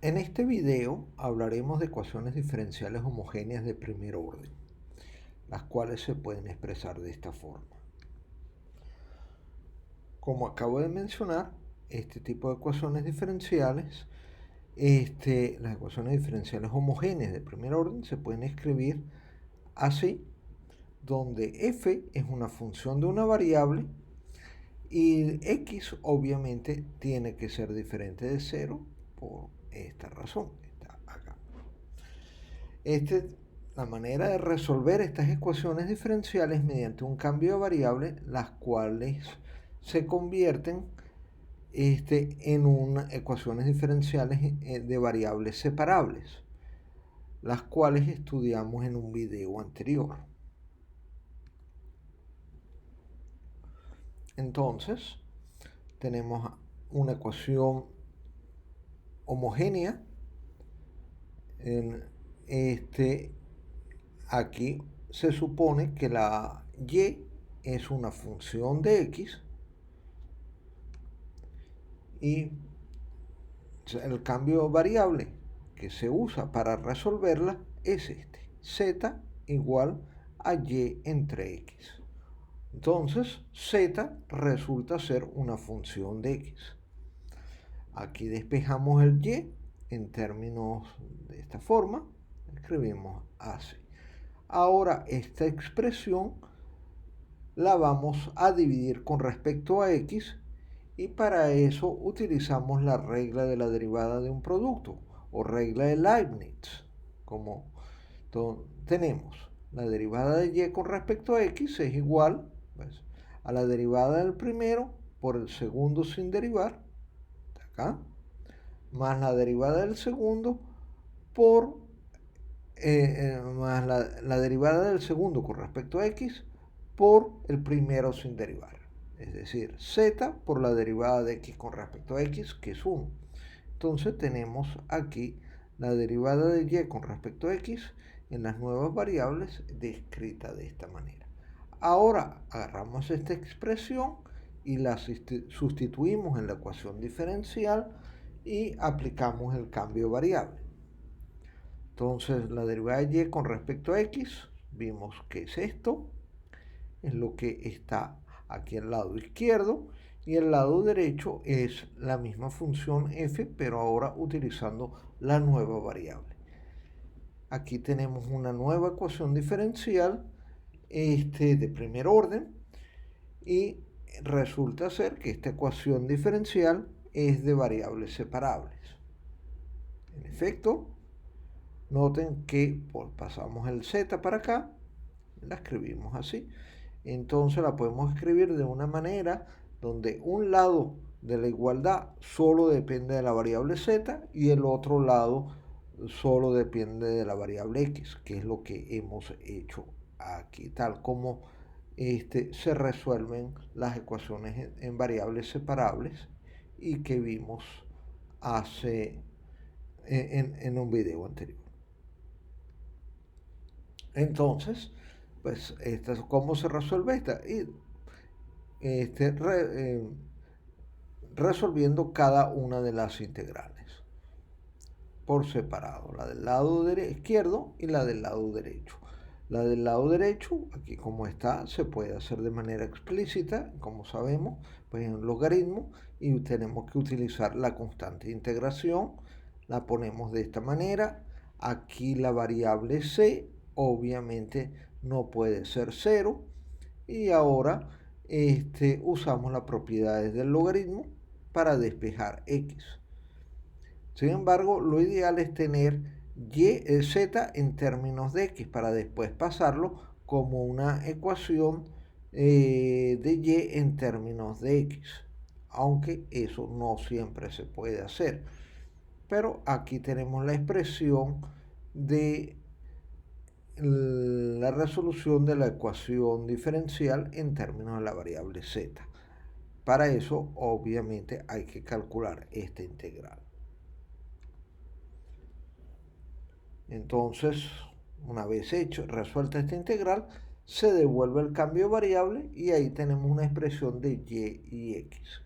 En este video hablaremos de ecuaciones diferenciales homogéneas de primer orden, las cuales se pueden expresar de esta forma. Como acabo de mencionar, este tipo de ecuaciones diferenciales, las ecuaciones diferenciales homogéneas de primer orden se pueden escribir así, donde f es una función de una variable y x obviamente tiene que ser diferente de 0 por esta razón. Está acá. La manera de resolver estas ecuaciones diferenciales mediante un cambio de variable, las cuales se convierten en ecuaciones diferenciales de variables separables, las cuales estudiamos en un video anterior. Entonces, tenemos una ecuación homogénea. Aquí se supone que la y es una función de x y el cambio variable que se usa para resolverla es z igual a y entre x. Entonces z resulta ser una función de x. Aquí despejamos el y en términos de esta forma, escribimos así. Ahora esta expresión la vamos a dividir con respecto a x y para eso utilizamos la regla de la derivada de un producto o regla de Leibniz. Como tenemos la derivada de y con respecto a x es igual pues, a la derivada del primero por el segundo sin derivar, acá, más la derivada del segundo por más la derivada del segundo con respecto a x por el primero sin derivar. Es decir, z por la derivada de x con respecto a x, que es 1. Entonces tenemos aquí la derivada de y con respecto a x en las nuevas variables descrita de esta manera. Ahora agarramos esta expresión y la sustituimos en la ecuación diferencial y aplicamos el cambio variable. Entonces la derivada de y con respecto a x, vimos que es esto, es lo que está aquí al lado izquierdo, y el lado derecho es la misma función f, pero ahora utilizando la nueva variable. Aquí tenemos una nueva ecuación diferencial de primer orden, y resulta ser que esta ecuación diferencial es de variables separables. En efecto, noten que pasamos el z para acá, la escribimos así. Entonces la podemos escribir de una manera donde un lado de la igualdad solo depende de la variable z y el otro lado solo depende de la variable x, que es lo que hemos hecho aquí, tal como se resuelven las ecuaciones en variables separables y que vimos en un video anterior. Entonces, pues, ¿cómo se resuelve esta? Resolviendo cada una de las integrales por separado, la del lado izquierdo y la del lado derecho. La del lado derecho, aquí como está, se puede hacer de manera explícita, como sabemos, pues en un logaritmo, y tenemos que utilizar la constante de integración. La ponemos de esta manera. Aquí la variable c obviamente no puede ser 0, y ahora usamos las propiedades del logaritmo para despejar x. Sin embargo, lo ideal es tener z en términos de x para después pasarlo como una ecuación de y en términos de x, aunque eso no siempre se puede hacer. Pero aquí tenemos la expresión de la resolución de la ecuación diferencial en términos de la variable z. Para eso, obviamente, hay que calcular esta integral. Entonces, una vez resuelta esta integral, se devuelve el cambio variable y ahí tenemos una expresión de y y x.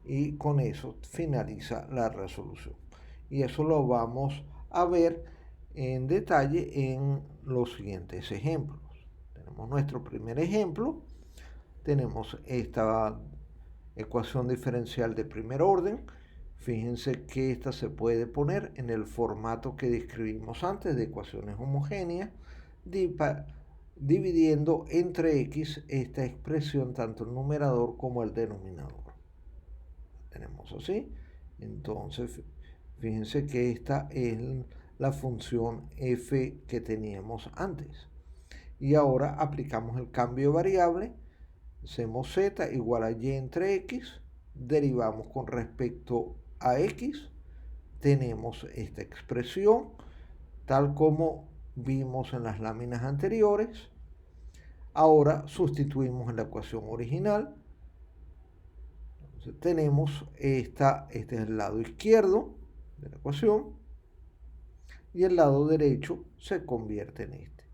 Y con eso finaliza la resolución. Y eso lo vamos a ver en detalle en los siguientes ejemplos. Tenemos nuestro primer ejemplo. Tenemos esta ecuación diferencial de primer orden. Fíjense que esta se puede poner en el formato que describimos antes de ecuaciones homogéneas, dividiendo entre x esta expresión, tanto el numerador como el denominador. Tenemos así. Entonces, fíjense que esta es la función f que teníamos antes. Y ahora aplicamos el cambio de variable. Hacemos z igual a y entre x. Derivamos con respecto a x. Tenemos esta expresión tal como vimos en las láminas anteriores. Ahora sustituimos en la ecuación original. Entonces tenemos este es el lado izquierdo de la ecuación y el lado derecho se convierte en este.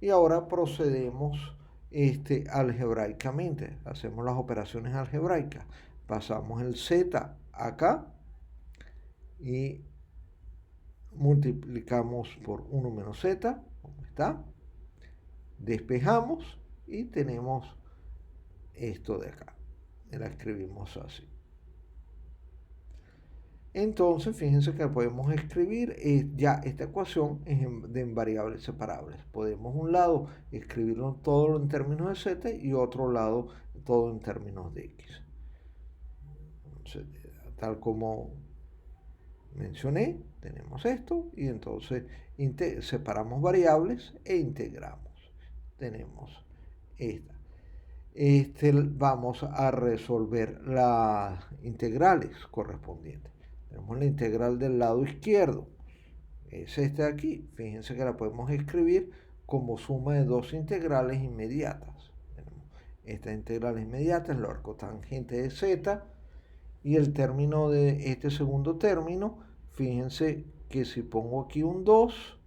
Y ahora procedemos algebraicamente, hacemos las operaciones algebraicas. Pasamos el z acá y multiplicamos por 1 menos z, como está. Despejamos y tenemos esto de acá. La escribimos así. Entonces, fíjense que podemos escribir ya esta ecuación en variables separables. Podemos un lado escribirlo todo en términos de z y otro lado todo en términos de x. Entonces, tal como mencioné, tenemos esto y entonces separamos variables e integramos. Tenemos esta. Vamos a resolver las integrales correspondientes. Tenemos la integral del lado izquierdo. Es este de aquí. Fíjense que la podemos escribir como suma de dos integrales inmediatas. Tenemos esta integral inmediata es el arco tangente de z. Y el término de este segundo término, fíjense que si pongo aquí un 2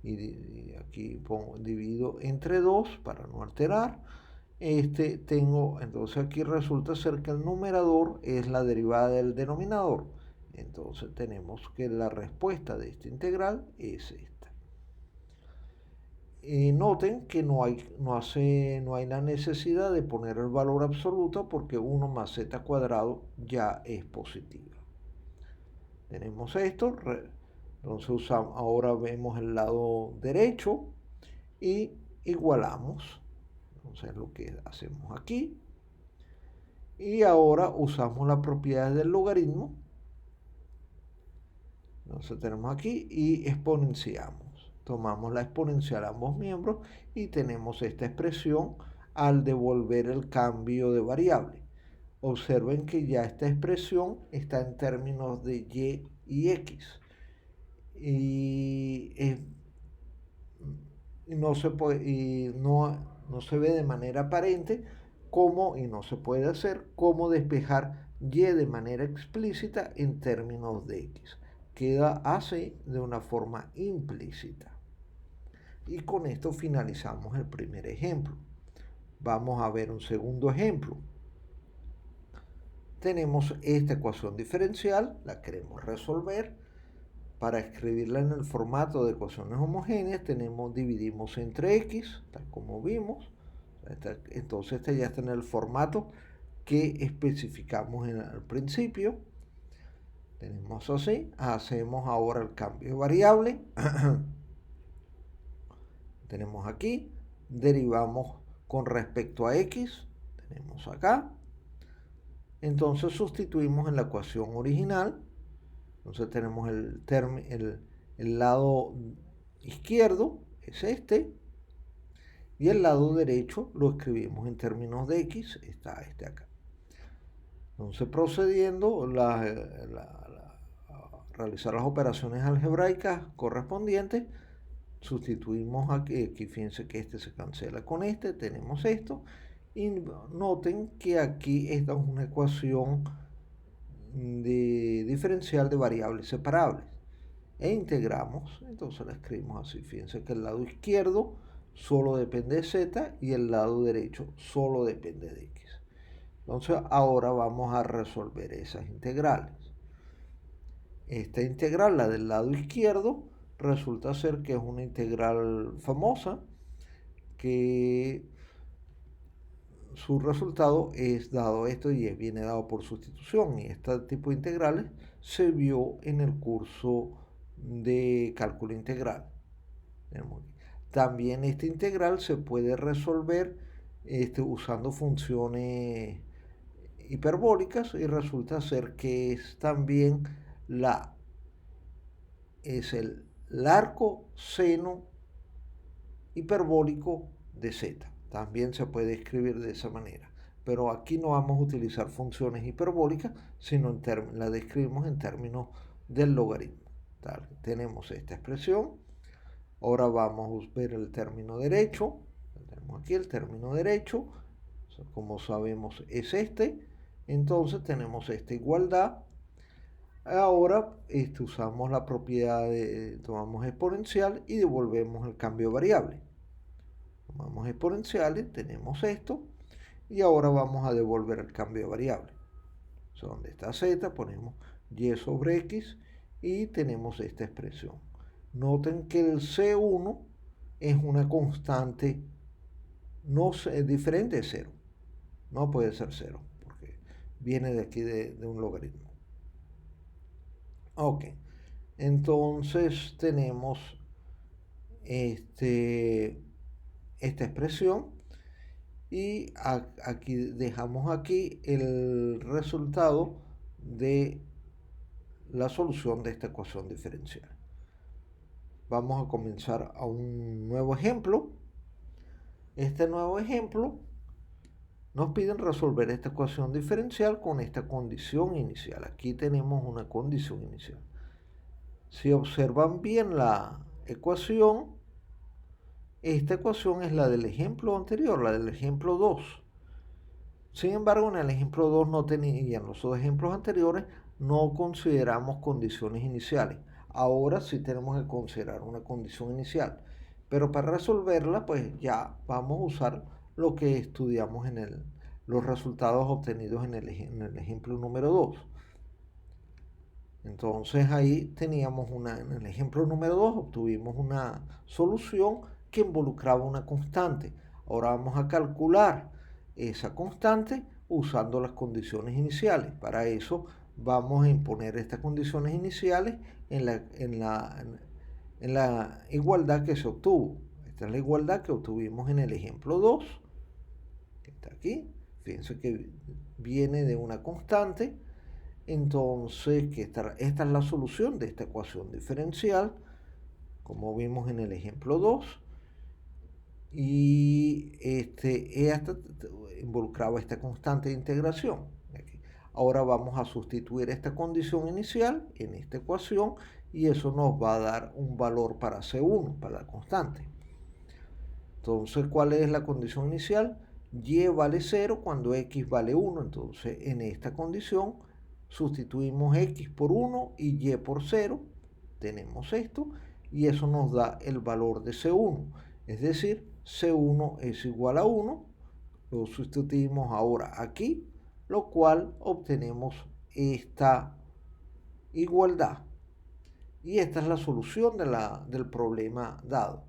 y aquí divido entre 2 para no alterar, entonces aquí resulta ser que el numerador es la derivada del denominador. Entonces tenemos que la respuesta de esta integral es esta. Noten que no hay la necesidad de poner el valor absoluto porque 1 más z cuadrado ya es positiva. Tenemos esto, entonces ahora vemos el lado derecho y igualamos. Entonces lo que hacemos aquí. Y ahora usamos las propiedades del logaritmo. Entonces tenemos aquí y exponenciamos. Tomamos la exponencial a ambos miembros y tenemos esta expresión al devolver el cambio de variable. Observen que ya esta expresión está en términos de y x. No se ve de manera aparente y no se puede hacer cómo despejar y de manera explícita en términos de x. Queda así de una forma implícita. Y con esto finalizamos el primer ejemplo. Vamos a ver un segundo ejemplo. Tenemos esta ecuación diferencial, la queremos resolver. Para escribirla en el formato de ecuaciones homogéneas, dividimos entre x, tal como vimos. Entonces ya está en el formato que especificamos al principio. Tenemos así, hacemos ahora el cambio de variable. Tenemos aquí, derivamos con respecto a x, tenemos acá. Entonces sustituimos en la ecuación original. Entonces tenemos el lado izquierdo, es este, y el lado derecho lo escribimos en términos de x, está este acá. Entonces procediendo a realizar las operaciones algebraicas correspondientes, sustituimos aquí, fíjense que este se cancela con este, tenemos esto, y noten que aquí esta es una ecuación diferencial de variables separables e integramos, entonces la escribimos así. Fíjense que el lado izquierdo solo depende de z y el lado derecho solo depende de x. Entonces ahora vamos a resolver esas integrales. Esta integral, la del lado izquierdo, resulta ser que es una integral famosa, que su resultado es dado esto y viene dado por sustitución. Y este tipo de integrales se vio en el curso de cálculo integral. También esta integral se puede resolver usando funciones hiperbólicas, y resulta ser que es también el arco seno hiperbólico de z. También se puede escribir de esa manera, pero aquí no vamos a utilizar funciones hiperbólicas, sino la describimos en términos del logaritmo. Tenemos esta expresión. Ahora vamos a ver el término derecho. Tenemos aquí el término derecho, como sabemos es este. Entonces tenemos esta igualdad. Ahora usamos la propiedad tomamos exponencial y devolvemos el cambio de variable. Tomamos exponenciales, tenemos esto, y ahora vamos a devolver el cambio de variable. Donde está z, ponemos y sobre x y tenemos esta expresión. Noten que el C1 es una constante diferente de 0. No puede ser 0, porque viene de aquí de un logaritmo. Ok, entonces tenemos esta expresión, y aquí dejamos aquí el resultado de la solución de esta ecuación diferencial. Vamos a comenzar a un nuevo ejemplo. Este nuevo ejemplo nos piden resolver esta ecuación diferencial con esta condición inicial. Aquí tenemos una condición inicial. Si observan bien la ecuación, esta ecuación es la del ejemplo anterior, la del ejemplo 2. Sin embargo, en el ejemplo 2 no tenía, y en los dos ejemplos anteriores no consideramos condiciones iniciales. Ahora sí tenemos que considerar una condición inicial. Pero para resolverla, pues ya vamos a usar lo que estudiamos en los resultados obtenidos en el ejemplo número 2. Entonces ahí teníamos en el ejemplo número 2 obtuvimos una solución que involucraba una constante. Ahora vamos a calcular esa constante usando las condiciones iniciales. Para eso vamos a imponer estas condiciones iniciales en la igualdad que se obtuvo. Esta es la igualdad que obtuvimos en el ejemplo 2, que está aquí. Fíjense que viene de una constante. Entonces, esta es la solución de esta ecuación diferencial, como vimos en el ejemplo 2. Y esta involucraba esta constante de integración. Ahora vamos a sustituir esta condición inicial en esta ecuación, y eso nos va a dar un valor para C1, para la constante. Entonces, ¿cuál es la condición inicial? Y vale 0 cuando x vale 1. Entonces, en esta condición sustituimos x por 1 y y por 0. Tenemos esto, y eso nos da el valor de C1. Es decir, C1 es igual a 1. Lo sustituimos ahora aquí, lo cual obtenemos esta igualdad. Y esta es la solución del problema dado.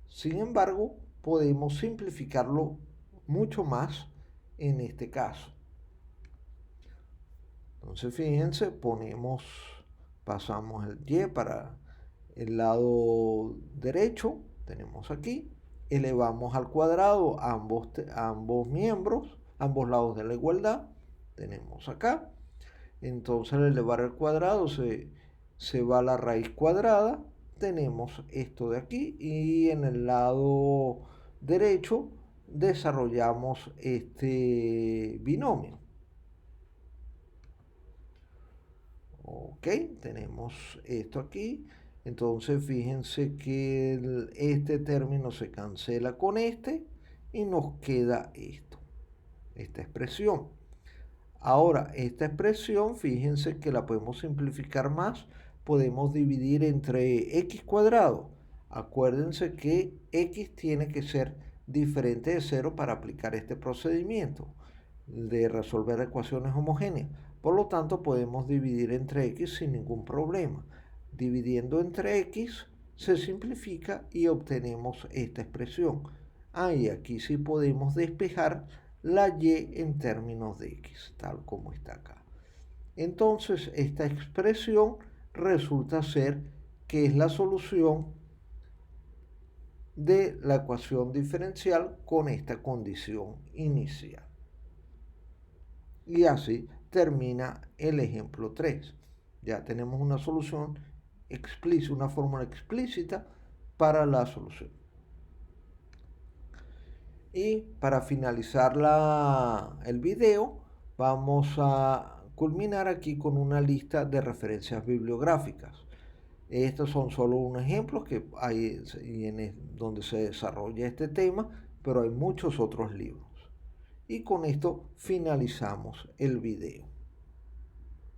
Sin embargo, podemos simplificarlo mucho más en este caso. Entonces, fíjense, pasamos el y para el lado derecho, tenemos aquí, elevamos al cuadrado ambos miembros, ambos lados de la igualdad, tenemos acá. Entonces, al elevar al cuadrado se va a la raíz cuadrada, tenemos esto de aquí, y en el lado derecho desarrollamos este binomio. Ok, tenemos esto aquí. Entonces fíjense que este término se cancela con este y nos queda esta expresión. Ahora, esta expresión, fíjense que la podemos simplificar más. Podemos dividir entre x cuadrado. Acuérdense que x tiene que ser diferente de 0 para aplicar este procedimiento de resolver ecuaciones homogéneas. Por lo tanto, podemos dividir entre x sin ningún problema. Dividiendo entre x se simplifica y obtenemos esta expresión. Y aquí sí podemos despejar la y en términos de x, tal como está acá. Entonces, esta expresión resulta ser que es la solución de la ecuación diferencial con esta condición inicial. Y así termina el ejemplo 3. Ya tenemos una solución explícita, una fórmula explícita para la solución. Y para finalizar el video, vamos a culminar aquí con una lista de referencias bibliográficas. Estos son solo unos ejemplos que hay donde se desarrolla este tema, pero hay muchos otros libros. Y con esto finalizamos el video.